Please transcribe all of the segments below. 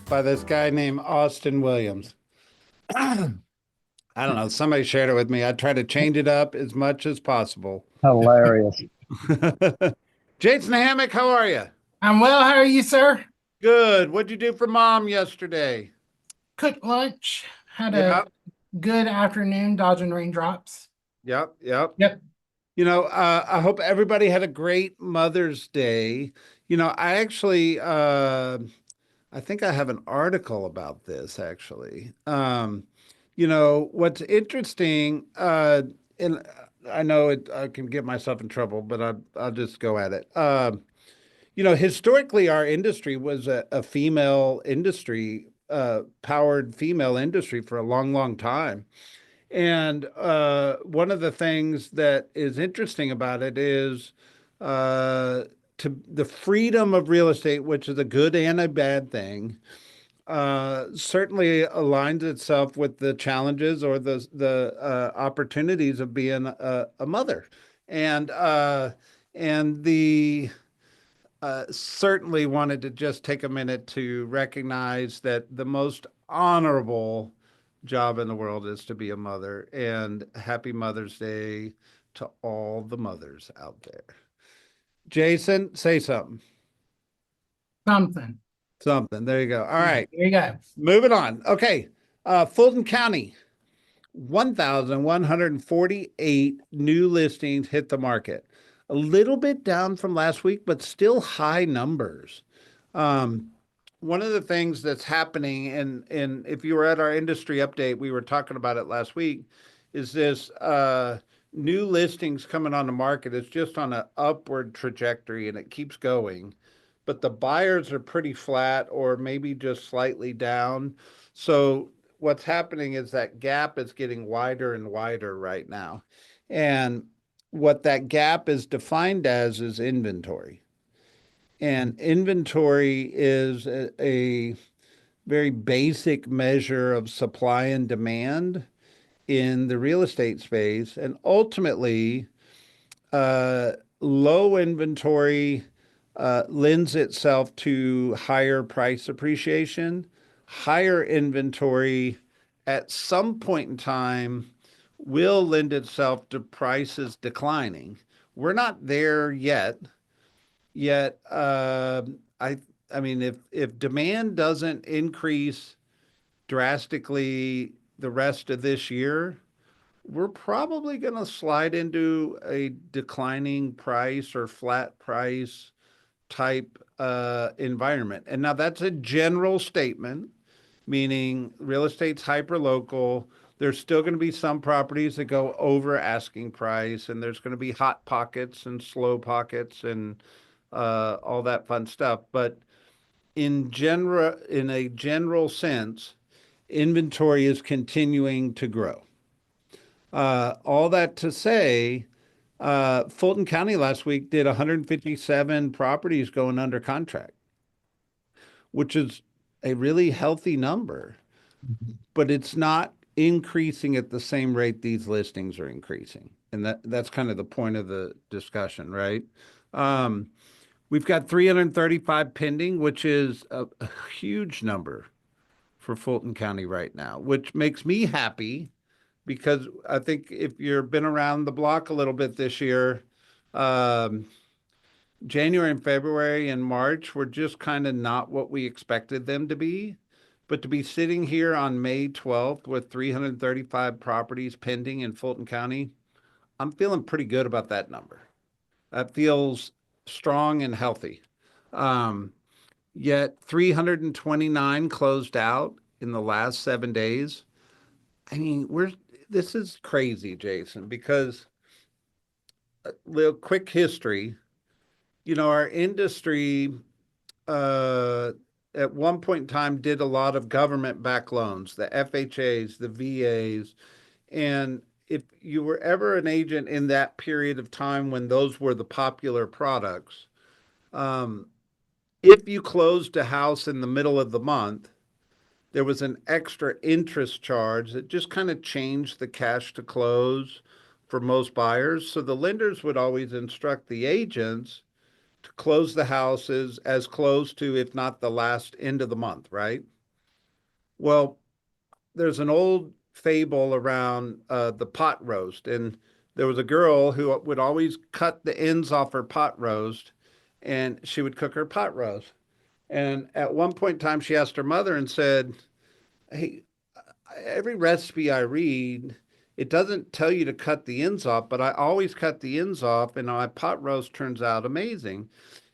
by this guy named Austin Williams. I don't know. Somebody shared it with me. I try to change it up as much as possible. Hilarious. Jason Hammock, how are you? I'm well. How are you, sir? Good. What'd you do for mom yesterday? Cooked lunch. Had a Yep, good afternoon dodging raindrops. yep. Yep. I hope everybody had a great Mother's Day. I think I have an article about this actually. What's interesting, and I know I can get myself in trouble, but I'll just go at it. Historically, our industry was a female industry, powered female industry for a long, long time. And one of the things that is interesting about it is uh, to the freedom of real estate, which is a good and a bad thing, certainly aligns itself with the challenges or the opportunities of being a mother, and uh, and the certainly wanted to just take a minute to recognize that the most honorable job in the world is to be a mother. And happy Mother's Day to all the mothers out there. Jason, say something. Something. Something. There you go. All Yeah, right. there you go. Moving on. Okay. Fulton County, 1,148 new listings hit the market. A little bit down from last week, but still high numbers. Um, One of the things that's happening, and if you were at our industry update, we were talking about it last week, is this new listings coming on the market. It's just on an upward trajectory and it keeps going. But the buyers are pretty flat or maybe just slightly down. So what's happening is that gap is getting wider and wider right now. And what that gap is defined as is inventory. And inventory is a very basic measure of supply and demand in the real estate space. And ultimately, uh, low inventory lends itself to higher price appreciation. Higher inventory at some point in time will lend itself to prices declining. We're not there yet. I mean, if demand doesn't increase drastically the rest of this year, we're probably going to slide into a declining price or flat price type environment. And now that's a general statement, meaning real estate's hyper local. There's still going to be some properties that go over asking price, and there's going to be hot pockets and slow pockets and all that fun stuff. But in a general sense, inventory is continuing to grow. All that to say, Fulton County last week did 157 properties going under contract, which is a really healthy number, but it's not increasing at the same rate these listings are increasing. And that's kind of the point of the discussion, right? Um, we've got 335 pending, which is a huge number for Fulton County right now, which makes me happy because I think if you've been around the block a little bit this year, um, January and February and March were just kind of not what we expected them to be. But to be sitting here on May 12th with 335 properties pending in Fulton County, I'm feeling pretty good about that number. That feels strong and healthy. Um, Yet 329 closed out in the last 7 days. I mean, this is crazy, Jason, because a little quick history, our industry uh, at one point in time did a lot of government backed loans, the FHAs, the VAs. And if you were ever an agent in that period of time when those were the popular products, um, if you closed a house in the middle of the month, there was an extra interest charge that just kind of changed the cash to close for most buyers. So the lenders would always instruct the agents to close the houses as close to, if not the last end of the month, right? Well, there's an old fable around the pot roast, and there was a girl who would always cut the ends off her pot roast, and she would cook her pot roast. And at one point in time, she asked her mother and said, "Hey, every recipe I read, it doesn't tell you to cut the ends off, but I always cut the ends off, and my pot roast turns out amazing."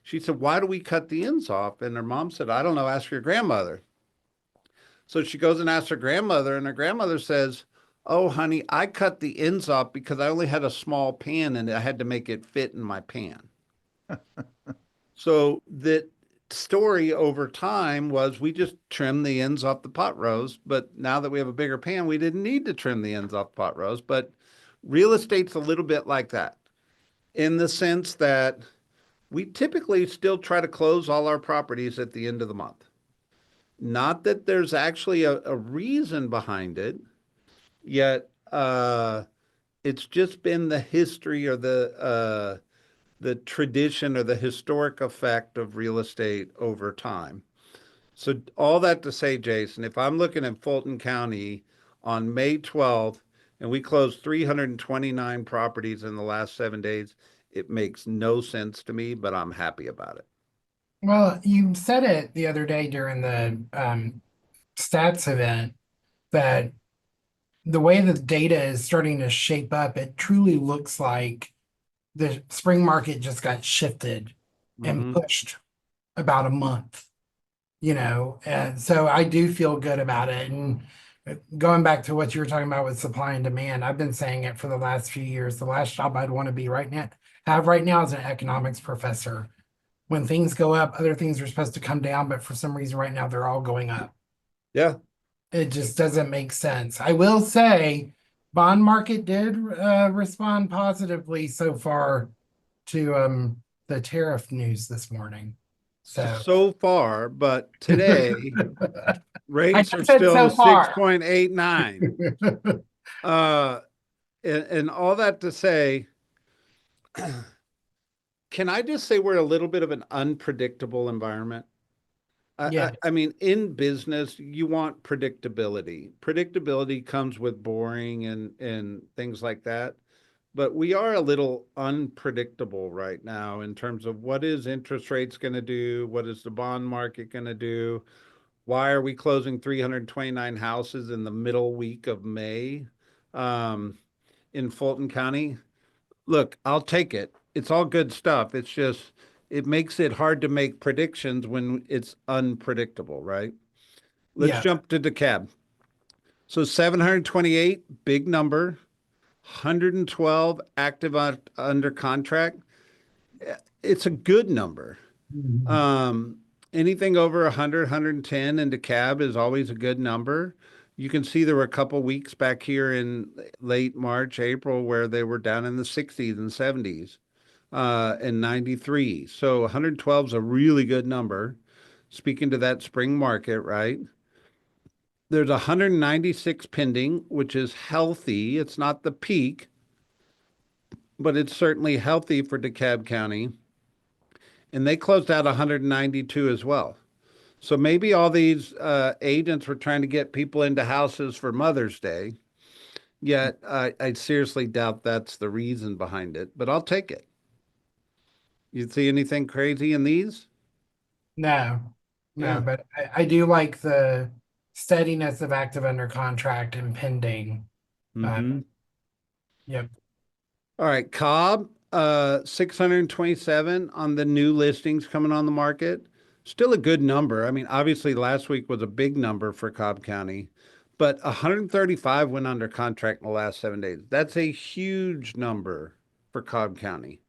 She said, "Why do we cut the ends off?" And her mom said, "I don't know. Ask your grandmother." So she goes and asks her grandmother, and her grandmother says, "Oh, honey, I cut the ends off because I only had a small pan and I had to make it fit in my pan." So that story over time was we just trimmed the ends off the pot roast, but now that we have a bigger pan, we didn't need to trim the ends off the pot roast. But real estate's a little bit like that in the sense that we typically still try to close all our properties at the end of the month. Not that there's actually a reason behind it, yet it's just been the history or the tradition or the historic effect of real estate over time. So all that to say, Jason, if I'm looking at Fulton County on May 12th and we closed 329 properties in the last 7 days, it makes no sense to me, but I'm happy about it. Well, you said it the other day during the stats event that the way the data is starting to shape up, it truly looks like the spring market just got shifted and Mm-hmm. pushed about a month, and so I do feel good about it. And going back to what you were talking about with supply and demand, I've been saying it for the last few years. The last job I'd want to be have right now is an economics professor. When things go up, other things are supposed to come down, but for some reason right now they're all going up. Yeah. It just doesn't make sense. I will say bond market did respond positively so far to the tariff news this morning. So So far, but today I rates are just said still so far. 6.89. Uh, and all that to say, can I just say we're a little bit of an unpredictable environment? Yeah. I mean, in business, you want predictability. Predictability comes with boring and things like that. But we are a little unpredictable right now in terms of what is interest rates going to do? What is the bond market going to do? Why are we closing 329 houses in the middle week of May um, in Fulton County? Look, I'll take it. It's all good stuff. It's just, it makes it hard to make predictions when it's unpredictable, right? Let's Yeah. jump to DeKalb. So 728, big number, 112 active under contract. It's a good number. Mhm. Um, Anything over 100, 110 in DeKalb is always a good number. You can see there were a couple weeks back here in late March, April, where they were down in the 60s and 70s and 93. So 112 is a really good number. Speaking to that spring market, right? There's 196 pending, which is healthy. It's not the peak, but it's certainly healthy for DeKalb County. And they closed out 192 as well. So maybe all these agents were trying to get people into houses for Mother's Day. Yet I seriously doubt that's the reason behind it, but I'll take it. You see anything crazy in these? No, no, Yeah. but I do like the steadiness of active under contract and pending. Uh, Mm-hmm. yep. All right, Cobb, 627 on the new listings coming on the market. Still a good number. I mean, obviously last week was a big number for Cobb County, but 135 went under contract in the last 7 days. That's a huge number for Cobb County.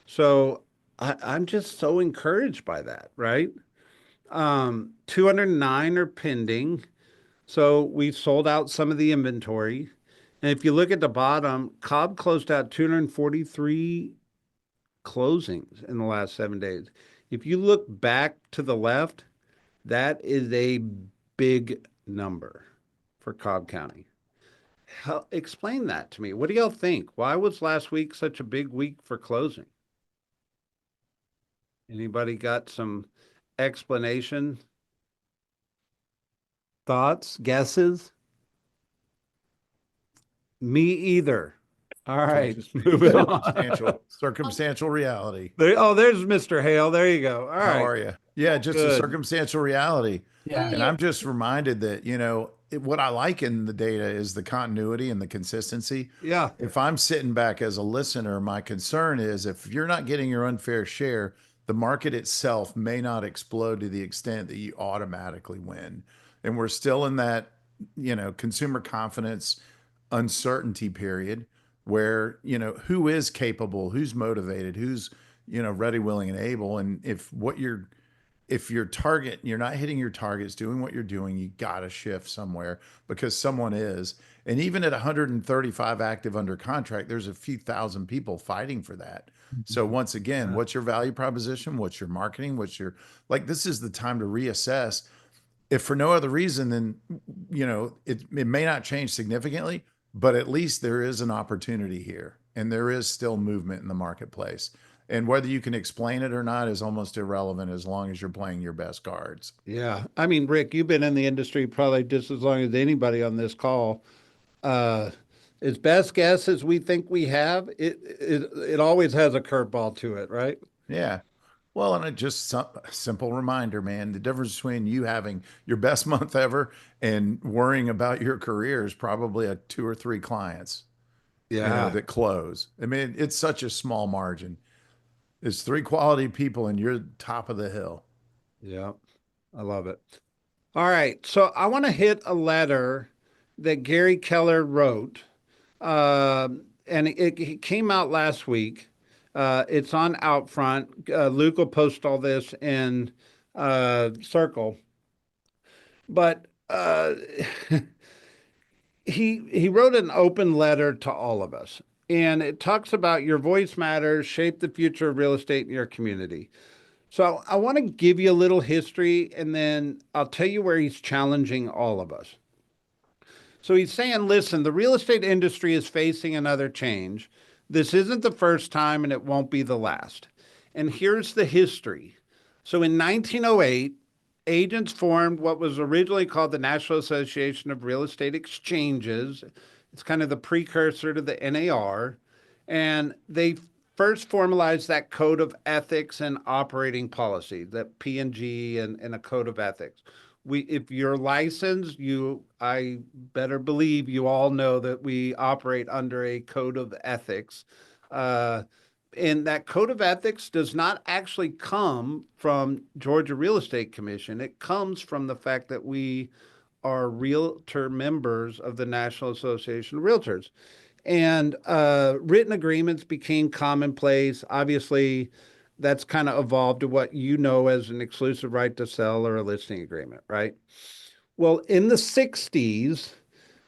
So I'm just so encouraged by that, right? 209 are pending. So we've sold out some of the inventory. And if you look at the bottom, Cobb closed out 243 closings in the last 7 days. If you look back to the left, that is a big number for Cobb County. Explain that to me. What do y'all think? Why was last week such a big week for closing? Anybody got some explanation, Thoughts, guesses? Me either. All right, moving on. Circumstantial reality. There's Mr. Hale. There you go. All How right, are you? Yeah, just a good. circumstantial reality. Yeah. And I'm just reminded that, what I like in the data is the continuity and the consistency. Yeah, If I'm sitting back as a listener, my concern is if you're not getting your unfair share, the market itself may not explode to the extent that you automatically win. And we're still in that, consumer confidence uncertainty period where, who is capable, who's motivated, who's, ready, willing, and able. And if your target, you're not hitting your targets, doing what you're doing, you got to shift somewhere because someone is. And even at 135 active under contract, there's a few thousand people fighting for that. So once again, what's your value proposition? What's your marketing? This is the time to reassess. If for no other reason than, it may not change significantly, but at least there is an opportunity here and there is still movement in the marketplace. And whether you can explain it or not is almost irrelevant as long as you're playing your best cards. yeah. I mean, Rick, you've been in the industry probably just as long as anybody on this call. Uh, as best guess as we think we have, it always has a curveball to it, right? Yeah. Well, and a simple reminder, man, the difference between you having your best month ever and worrying about your career is probably a two or three clients, Yeah, that close. I mean, it's such a small margin. It's three quality people and you're top of the hill. yeah. I love it. All right, so I want to hit a letter that Gary Keller wrote, and it came out last week. It's on Outfront. Luke will post all this in Circle, but he wrote an open letter to all of us, and it talks about your voice matters, shape the future of real estate in your community. So I want to give you a little history, and then I'll tell you where he's challenging all of us. So he's saying, listen, the real estate industry is facing another change. This isn't the first time, and it won't be the last. And here's the history. So in 1908, agents formed what was originally called the National Association of Real Estate Exchanges. It's kind of the precursor to the NAR. And they first formalized that code of ethics and operating policy, that P&G and a code of ethics. If you're licensed, I better believe you all know that we operate under a code of ethics. And that code of ethics does not actually come from Georgia Real Estate Commission. It comes from the fact that we are realtor members of the National Association of Realtors. And written agreements became commonplace. Obviously, that's kind of evolved to what you know as an exclusive right to sell or a listing agreement, right? Well, in the 60s,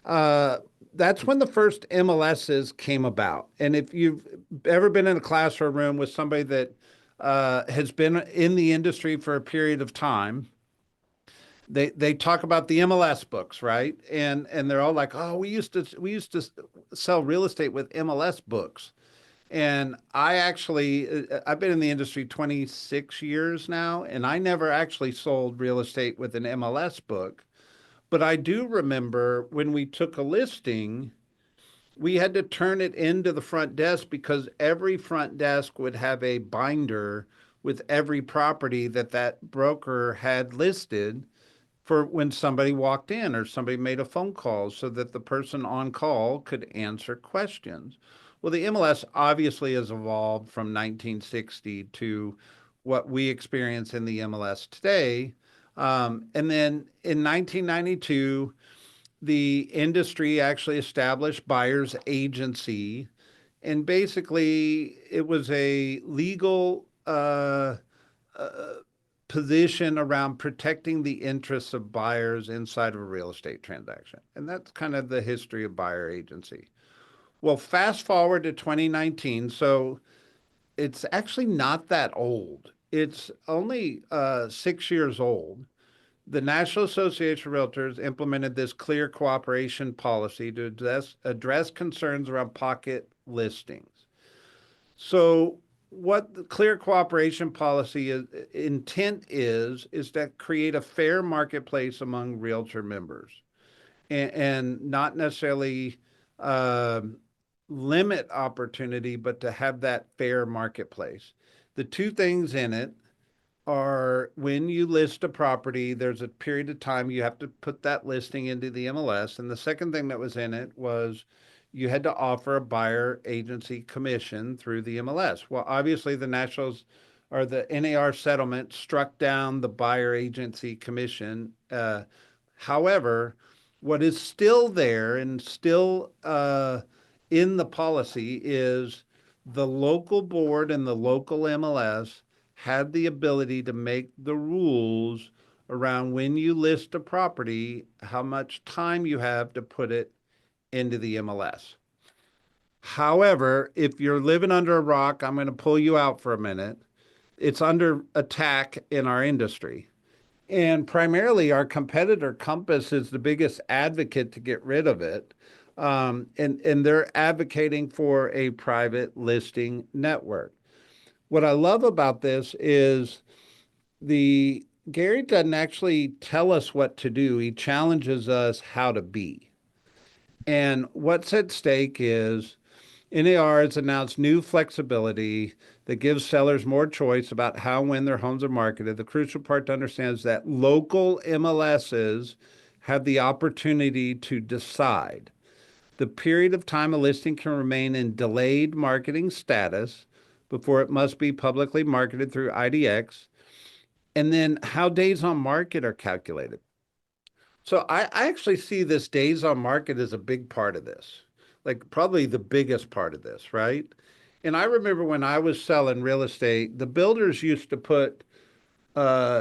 uh, that's when the first MLSs came about. And if you've ever been in a class or a room with somebody that has been in the industry for a period of time, they talk about the MLS books, right? And they're all like, "Oh, we used to sell real estate with MLS books." And I've been in the industry 26 years now, and I never actually sold real estate with an MLS book. But I do remember when we took a listing, we had to turn it into the front desk because every front desk would have a binder with every property that broker had listed for when somebody walked in or somebody made a phone call so that the person on call could answer questions. Well, the MLS obviously has evolved from 1960 to what we experience in the MLS today. And then in 1992, the industry actually established buyer's agency. And basically, it was a legal uh, position around protecting the interests of buyers inside of a real estate transaction. And that's kind of the history of buyer agency. Well, fast forward to 2019. So it's actually not that old. It's only 6 years old. The National Association of Realtors implemented this clear cooperation policy to address concerns around pocket listings. So what the clear cooperation policy intent is to create a fair marketplace among realtor members, and not necessarily um limit opportunity, but to have that fair marketplace. The two things in it are, when you list a property, there's a period of time you have to put that listing into the MLS. And the second thing that was in it was you had to offer a buyer agency commission through the MLS. Well, obviously, the Nationals or the NAR settlement struck down the buyer agency commission. However, what is still there and still in the policy is the local board and the local MLS had the ability to make the rules around, when you list a property, how much time you have to put it into the MLS. However, if you're living under a rock, I'm going to pull you out for a minute. It's under attack in our industry. And primarily, our competitor Compass is the biggest advocate to get rid of it. And they're advocating for a private listing network. What I love about this is the Gary doesn't actually tell us what to do. He challenges us how to be. And what's at stake is NAR has announced new flexibility that gives sellers more choice about how and when their homes are marketed. The crucial part to understand is that local MLSs have the opportunity to decide the period of time a listing can remain in delayed marketing status before it must be publicly marketed through IDX, and then how days on market are calculated. So I actually see this days on market as a big part of this, like probably the biggest part of this, right? And I remember when I was selling real estate, the builders used to put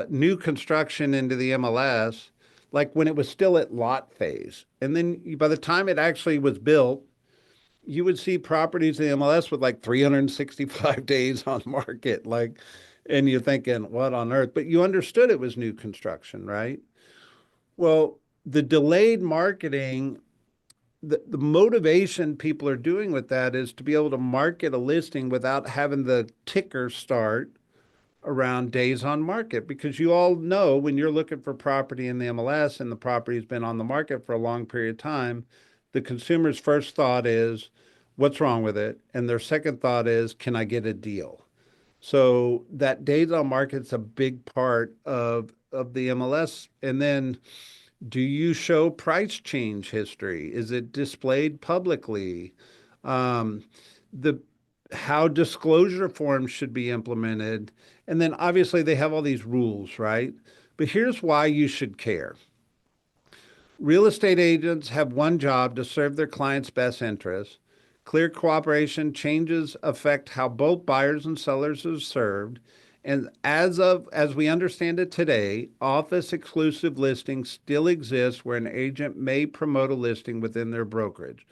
new construction into the MLS, like when it was still at lot phase. And then by the time it actually was built, you would see properties in the MLS with like 365 days on market. Like, and you're thinking, what on earth? But you understood it was new construction, right? Well, the delayed marketing, the motivation people are doing with that is to be able to market a listing without having the ticker start around days on market, because you all know when you're looking for property in the MLS and the property's been on the market for a long period of time, the consumer's first thought is, what's wrong with it? And their second thought is, can I get a deal? So that days on market's a big part of the MLS. And then, do you show price change history? Is it displayed publicly? Um, the How disclosure forms should be implemented. And then obviously they have all these rules, right? But here's why you should care. Real estate agents have one job: to serve their clients' best interests. Clear cooperation changes affect how both buyers and sellers are served. And as we understand it today, office exclusive listings still exist where an agent may promote a listing within their brokerage.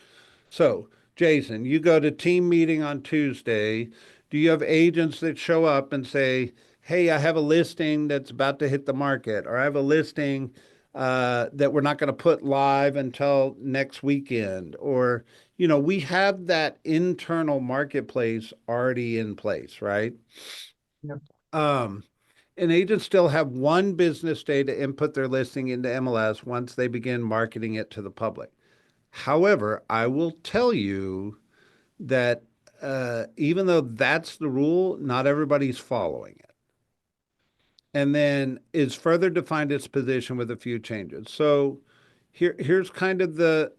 So, Jason, you go to team meeting on Tuesday. Do you have agents that show up and say, hey, I have a listing that's about to hit the market, or I have a listing that we're not going to put live until next weekend? Or, we have that internal marketplace already in place, right? Yep. Um, and agents still have one business day to input their listing into MLS once they begin marketing it to the public. However, I will tell you that even though that's the rule, not everybody's following it. And then it's further defined its position with a few changes. So here's kind of the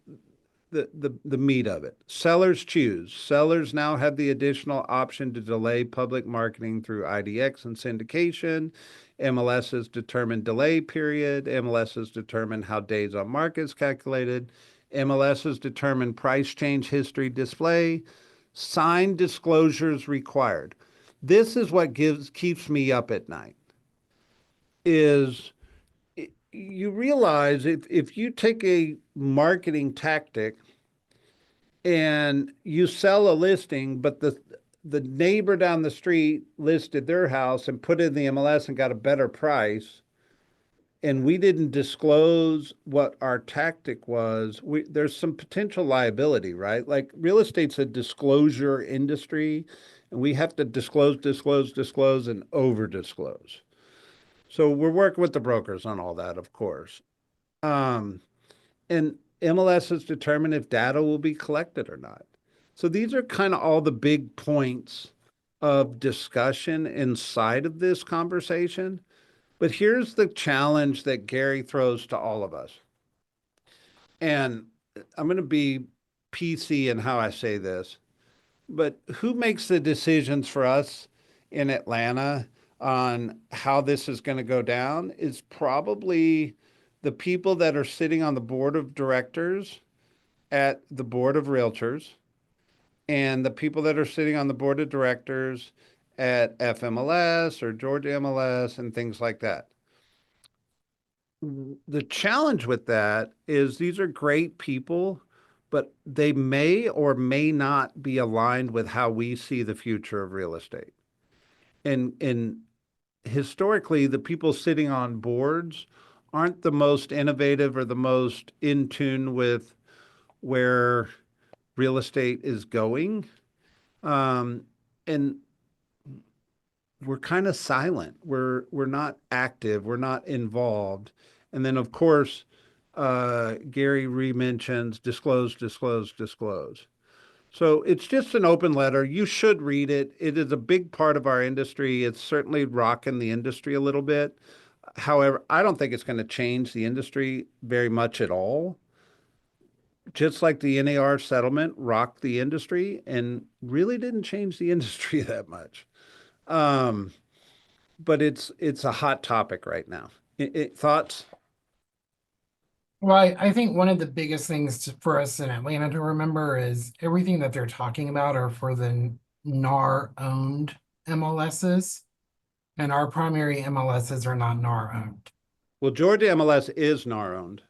meat of it. Sellers choose. Sellers now have the additional option to delay public marketing through IDX and syndication. MLS's determine delay period. MLS's determine how days on market is calculated. MLS's determine price change history display. Signed disclosures required. This is what keeps me up at night. Is you realize, if you take a marketing tactic and you sell a listing, but the neighbor down the street listed their house and put it in the MLS and got a better price, and we didn't disclose what our tactic was, there's some potential liability, right? Like, real estate's a disclosure industry, and we have to disclose, disclose, disclose, and over disclose. So we're working with the brokers on all that, of course. Um, and MLS determine if data will be collected or not. So these are kind of all the big points of discussion inside of this conversation. But here's the challenge that Gary throws to all of us. And I'm going to be PC in how I say this, but who makes the decisions for us in Atlanta on how this is going to go down is probably the people that are sitting on the board of directors at the board of realtors and the people that are sitting on the board of directors at FMLS or Georgia MLS and things like that. The challenge with that is these are great people, but they may or may not be aligned with how we see the future of real estate. And historically, the people sitting on boards aren't the most innovative or the most in tune with where real estate is going. And we're kind of silent. We're not active. We're not involved. And then, of course, Gary re-mentions disclose, disclose, disclose. So it's just an open letter. You should read it. It is a big part of our industry. It's certainly rocking the industry a little bit. However, I don't think it's going to change the industry very much at all. Just like the NAR settlement rocked the industry and really didn't change the industry that much. Um, but it's a hot topic right now. Thoughts? Well, I think one of the biggest things for us in Atlanta to remember is everything that they're talking about are for the NAR owned MLSs, and our primary MLSs are not NAR owned. Well, Georgia MLS is NAR owned.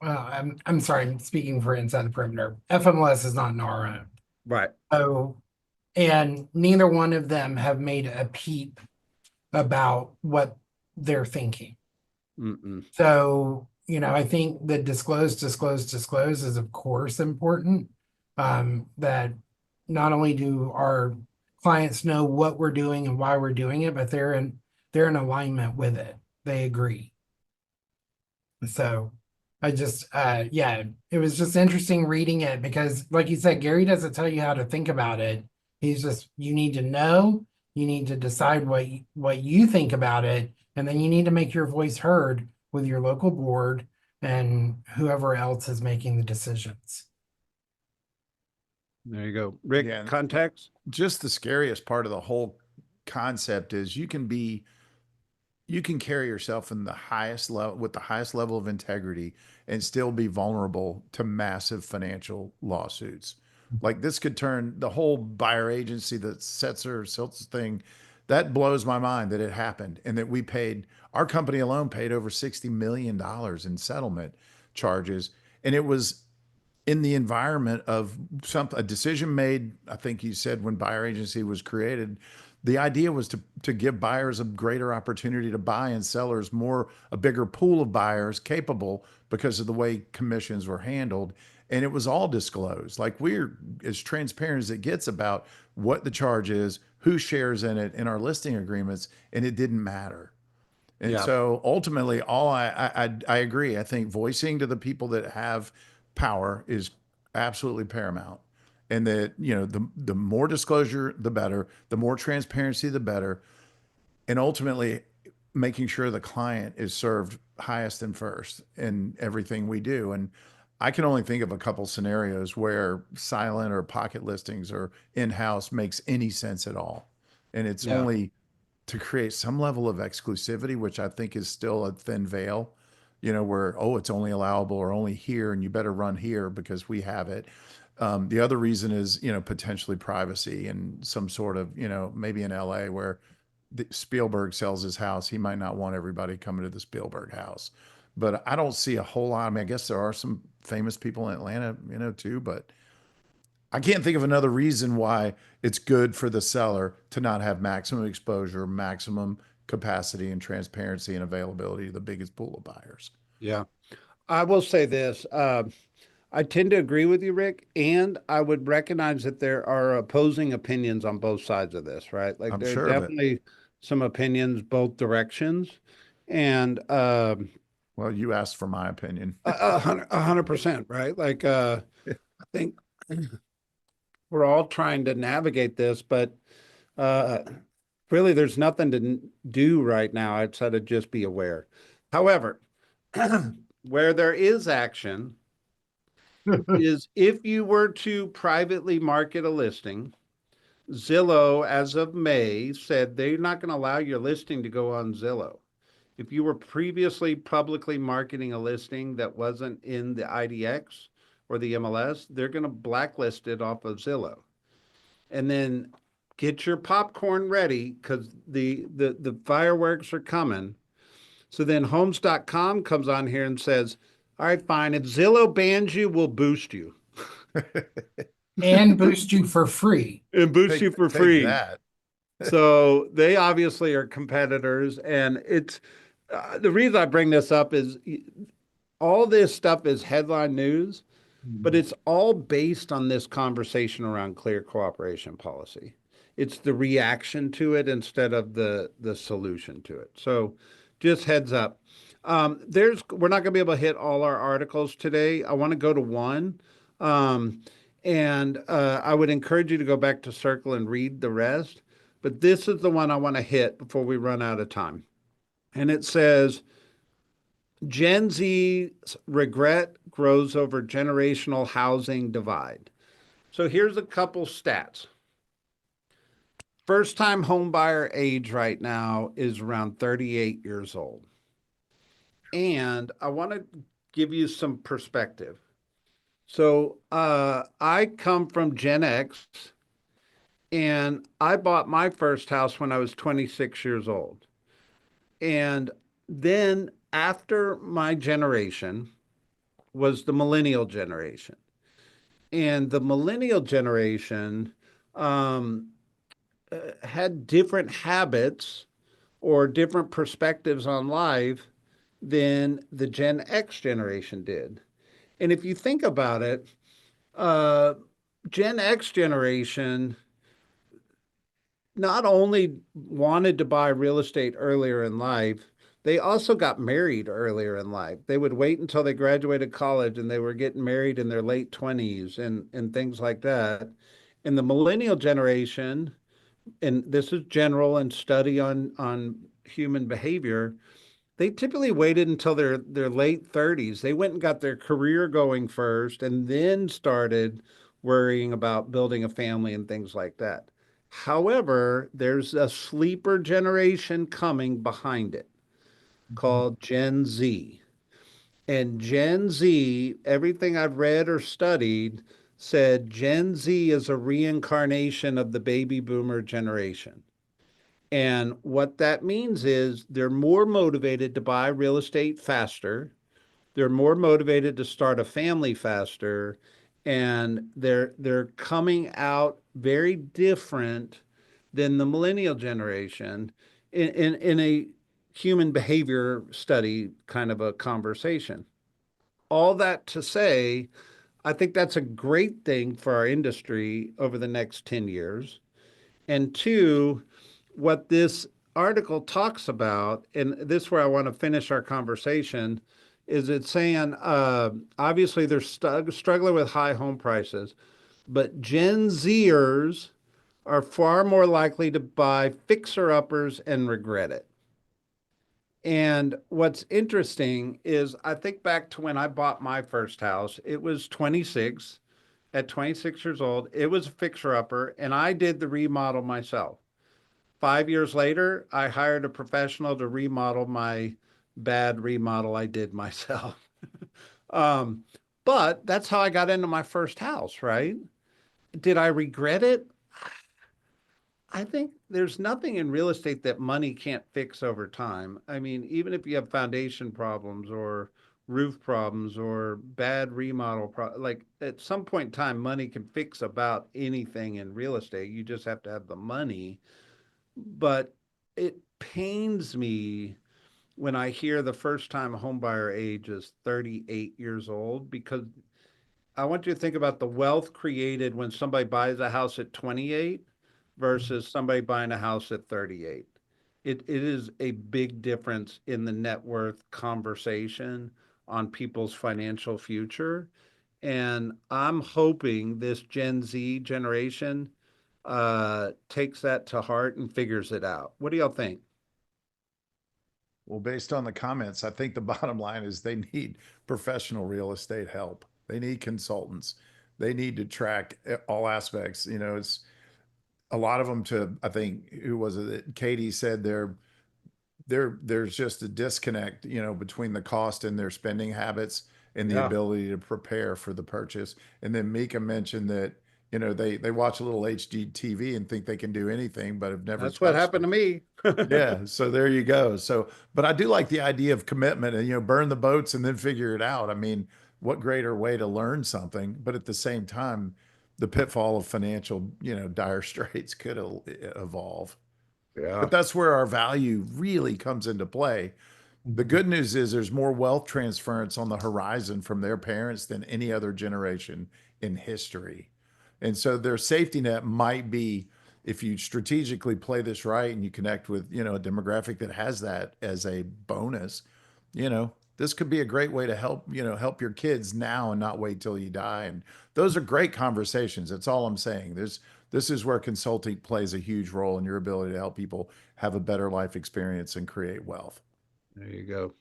Well, I'm sorry, I'm speaking for inside the perimeter. FMLS is not NAR owned. Right. So, and neither one of them have made a peep about what they're thinking. Mm-mm. So, I think the disclose is of course important. That not only do our clients know what we're doing and why we're doing it, but they're in alignment with it. They agree. So I just yeah, it was just interesting reading it because like you said, Gary doesn't tell you how to think about it. He's just you need to know, you need to decide what you think about it, and then you need to make your voice heard with your local board and whoever else is making the decisions. There you go. Rick, Yeah. context? Just the scariest part of the whole concept is you can carry yourself in the highest level with the highest level of integrity and still be vulnerable to massive financial lawsuits. Like this could turn the whole buyer agency that Seltzer thing. That blows my mind that it happened and that our company alone paid over $60 million in settlement charges. And it was in the environment of a decision made, I think you said when buyer agency was created, the idea was to give buyers a greater opportunity to buy and sellers a bigger pool of buyers capable because of the way commissions were handled. And it was all disclosed. Like we're as transparent as it gets about what the charge is, who shares in it in our listing agreements, and it didn't matter. And Yeah. so ultimately, I agree. I think voicing to the people that have power is absolutely paramount. And that, the more disclosure, the better, the more transparency, the better. And ultimately making sure the client is served highest and first in everything we do. And I can only think of a couple scenarios where silent or pocket listings or in-house makes any sense at all. And it's Yeah. only to create some level of exclusivity, which I think is still a thin veil, where, oh, it's only allowable or only here and you better run here because we have it. The other reason is, potentially privacy and some sort of, maybe in LA where Spielberg sells his house, he might not want everybody coming to the Spielberg house. But I don't see a whole lot. I mean, I guess there are some famous people in Atlanta, too, but I can't think of another reason why it's good for the seller to not have maximum exposure, maximum capacity and transparency and availability to the biggest pool of buyers. Yeah. I will say this. I tend to agree with you, Rick, and I would recognize that there are opposing opinions on both sides of this, right? Like I'm there are sure of it. definitely some opinions both directions, and Well, you asked for my opinion. 100%, right? Like I think we're all trying to navigate this, but uh, really, there's nothing to do right now outside of just be aware. However, where there is action is if you were to privately market a listing. Zillow, as of May, said they're not going to allow your listing to go on Zillow. If you were previously publicly marketing a listing that wasn't in the IDX or the MLS, they're going to blacklist it off of Zillow. And then get your popcorn ready because the fireworks are coming. So then homes.com comes on here and says, all right, fine. If Zillow bans you, we'll boost you And boost you for free. and boost Take you for take free. that. So they obviously are competitors. And it's the reason I bring this up is all this stuff is headline news, but it's all based on this conversation around clear cooperation policy. It's the reaction to it instead of the solution to it. So just heads up. We're not going to be able to hit all our articles today. I want to go to one. Um, and I would encourage you to go back to Circle and read the rest. But this is the one I want to hit before we run out of time. And it says, Gen Z's regret grows over generational housing divide. So here's a couple stats. First time home buyer age right now is around 38 years old. And I want to give you some perspective. So I come from Gen X and I bought my first house when I was 26 years old. And then after my generation was the millennial generation. And the millennial generation um, had different habits or different perspectives on life than the Gen X generation did. And if you think about it, uh, Gen X generation not only wanted to buy real estate earlier in life, they also got married earlier in life. They would wait until they graduated college and they were getting married in their late 20s and things like that. And the millennial generation, and this is general and study on human behavior, they typically waited until their late 30s. They went and got their career going first and then started worrying about building a family and things like that. However, there's a sleeper generation coming behind it called Gen Z. And Gen Z, everything I've read or studied said Gen Z is a reincarnation of the baby boomer generation. And what that means is they're more motivated to buy real estate faster. They're more motivated to start a family faster, and they're coming out very different than the millennial generation in a human behavior study kind of a conversation. All that to say, I think that's a great thing for our industry over the next 10 years. And two, what this article talks about, and this is where I want to finish our conversation, is it's saying obviously they're struggling with high home prices, but Gen Zers are far more likely to buy fixer uppers and regret it. And what's interesting is I think back to when I bought my first house, it was 26. At 26 years old, it was a fixer upper, and I did the remodel myself. 5 years later, I hired a professional to remodel my bad remodel I did myself. um, but that's how I got into my first house, right? Did I regret it? I think there's nothing in real estate that money can't fix over time. I mean, even if you have foundation problems or roof problems or bad like at some point in time, money can fix about anything in real estate. You just have to have the money. But it pains me when I hear the first time home buyer age is 38 years old because I want you to think about the wealth created when somebody buys a house at 28 versus somebody buying a house at 38. It is a big difference in the net worth conversation on people's financial future. And I'm hoping this Gen Z generation takes that to heart and figures it out. What do y'all think? Well, based on the comments, I think the bottom line is they need professional real estate help. They need consultants. They need to track all aspects. You know, it's a lot of them to, I think, who was it? Katie said there's just a disconnect, you know, between the cost and their spending habits and the Yeah, ability to prepare for the purchase. And then Mika mentioned that, you know, they watch a little HGTV and think they can do anything, but have never that's what touched happened it. to me. Yeah, so there you go. So, but I do like the idea of commitment and, you know, burn the boats and then figure it out. I mean, what greater way to learn something? But at the same time, the pitfall of financial, you know, dire straits could evolve. Yeah. But that's where our value really comes into play. The Mhm. good news is there's more wealth transference on the horizon from their parents than any other generation in history. And so their safety net might be, if you strategically play this right and you connect with, you know, a demographic that has that as a bonus, you know, this could be a great way to help, you know, help your kids now and not wait till you die. And those are great conversations. That's all I'm saying. This is where consulting plays a huge role in your ability to help people have a better life experience and create wealth. There you go.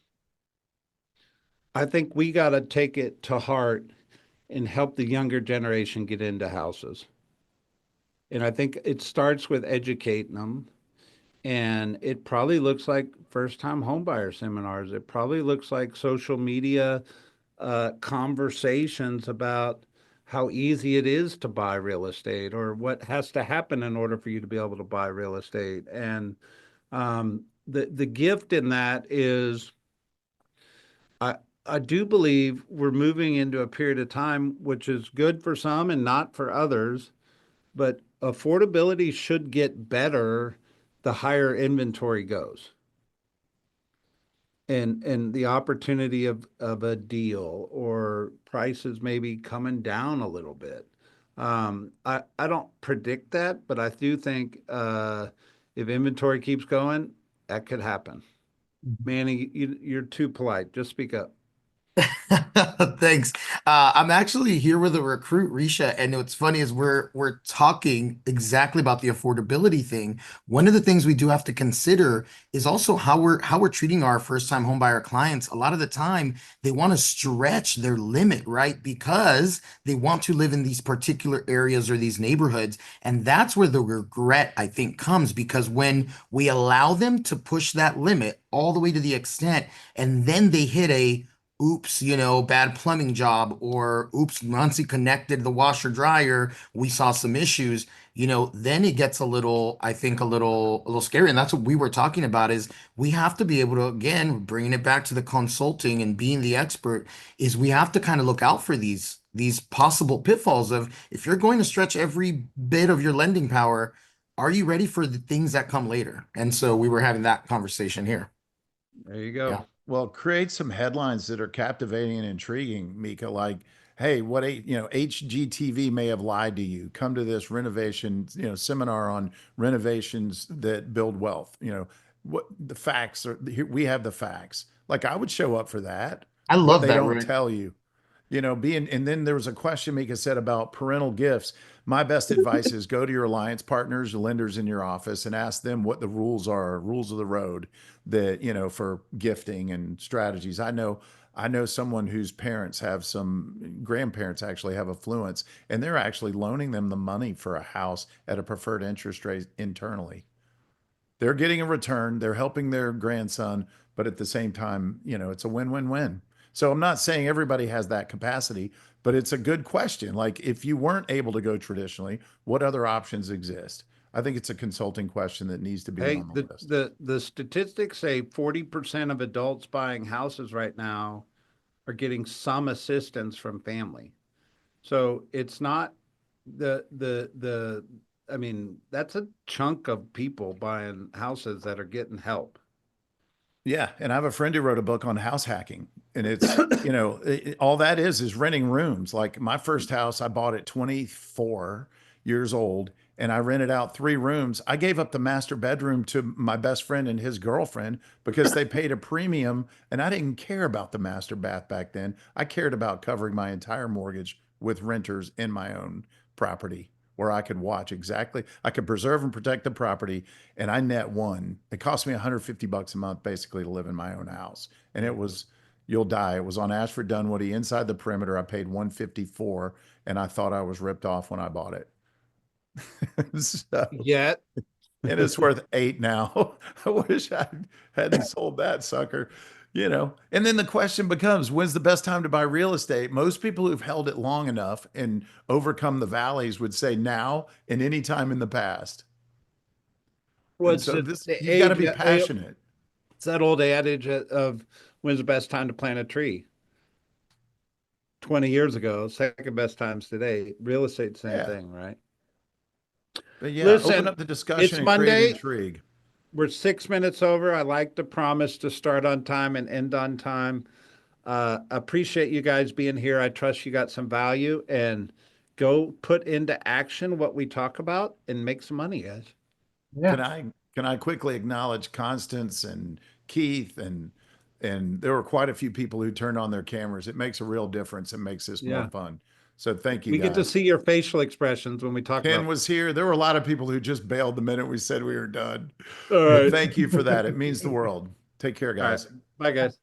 I think we got to take it to heart and help the younger generation get into houses. And I think it starts with educating them. And it probably looks like first time homebuyer seminars. It probably looks like social media conversations about how easy it is to buy real estate or what has to happen in order for you to be able to buy real estate. And the gift in that is I I do believe we're moving into a period of time which is good for some and not for others, but affordability should get better the higher inventory goes. And the opportunity of a deal or prices maybe coming down a little bit. I don't predict that, but I do think if inventory keeps going, that could happen. Manny, you're too polite. Just speak up. Thanks. I'm actually here with a recruit, Risha, and what's funny is we're talking exactly about the affordability thing. One of the things we do have to consider is also how we're treating our first-time homebuyer clients. A lot of the time, they want to stretch their limit, right? Because they want to live in these particular areas or these neighborhoods, and that's where the regret, I think, comes because when we allow them to push that limit all the way to the extent, and then they hit a oops, bad plumbing job, or oops, once he connected the washer dryer, we saw some issues, then it gets a little, I think, a little scary. And that's what we were talking about is we have to be able to, again, bringing it back to the consulting and being the expert, is we have to kind of look out for these possible pitfalls of if you're going to stretch every bit of your lending power, are you ready for the things that come later? And so we were having that conversation here. There you go. Yeah. Well, create some headlines that are captivating and intriguing, Mika. Like, hey, HGTV may have lied to you. Come to this renovation, seminar on renovations that build wealth. You know, what the facts are. Here, we have the facts. Like, I would show up for that. I What love they that, don't Rick. tell you. Being, and then there was a question Mika said about parental gifts. My best advice is go to your alliance partners, your lenders in your office, and ask them what the rules are, rules of the road that, for gifting and strategies. I know someone whose parents have some grandparents actually have affluence, and they're actually loaning them the money for a house at a preferred interest rate internally. They're getting a return, they're helping their grandson, but at the same time, it's a win-win-win. So I'm not saying everybody has that capacity, but it's a good question. Like, if you weren't able to go traditionally, what other options exist? I think it's a consulting question that needs to be Hey, on the the list. the the statistics say 40% of adults buying houses right now are getting some assistance from family. So it's not the I mean, that's a chunk of people buying houses that are getting help. Yeah, and I have a friend who wrote a book on house hacking, and it's, all that is renting rooms. Like my first house, I bought at 24 years old, and I rented out 3 rooms. I gave up the master bedroom to my best friend and his girlfriend because they paid a premium, and I didn't care about the master bath back then. I cared about covering my entire mortgage with renters in my own property where I could watch exactly, I could preserve and protect the property, and I net one. It cost me $150 a month basically to live in my own house. And it was, you'll die. It was on Ashford Dunwoody inside the perimeter. I paid 154, and I thought I was ripped off when I bought it. So, Yet, and it's worth 8 now. I wish I hadn't sold that sucker, And then the question becomes, when's the best time to buy real estate? Most people who've held it long enough and overcome the valleys would say now and any time in the past. And what's so it, this, the you got to age? be passionate. It's that old adage of when's the best time to plant a tree? 20 years ago, second best times today. Real estate, same Yeah. thing, right? But yeah, open Listen, up the discussion it's and create Monday. intrigue. We're 6 minutes over. I like the promise to start on time and end on time. Appreciate you guys being here. I trust you got some value, and go put into action what we talk about and make some money, guys. Yeah. Can I quickly acknowledge Constance and Keith and there were quite a few people who turned on their cameras. It makes a real difference. It makes this more Yeah. fun. So thank you We get to guys. see your facial expressions when we talk Ken about. was here. There were a lot of people who just bailed the minute we said we were done. All But right. thank you for that. It means the world. Take care, All right. guys. Bye, guys.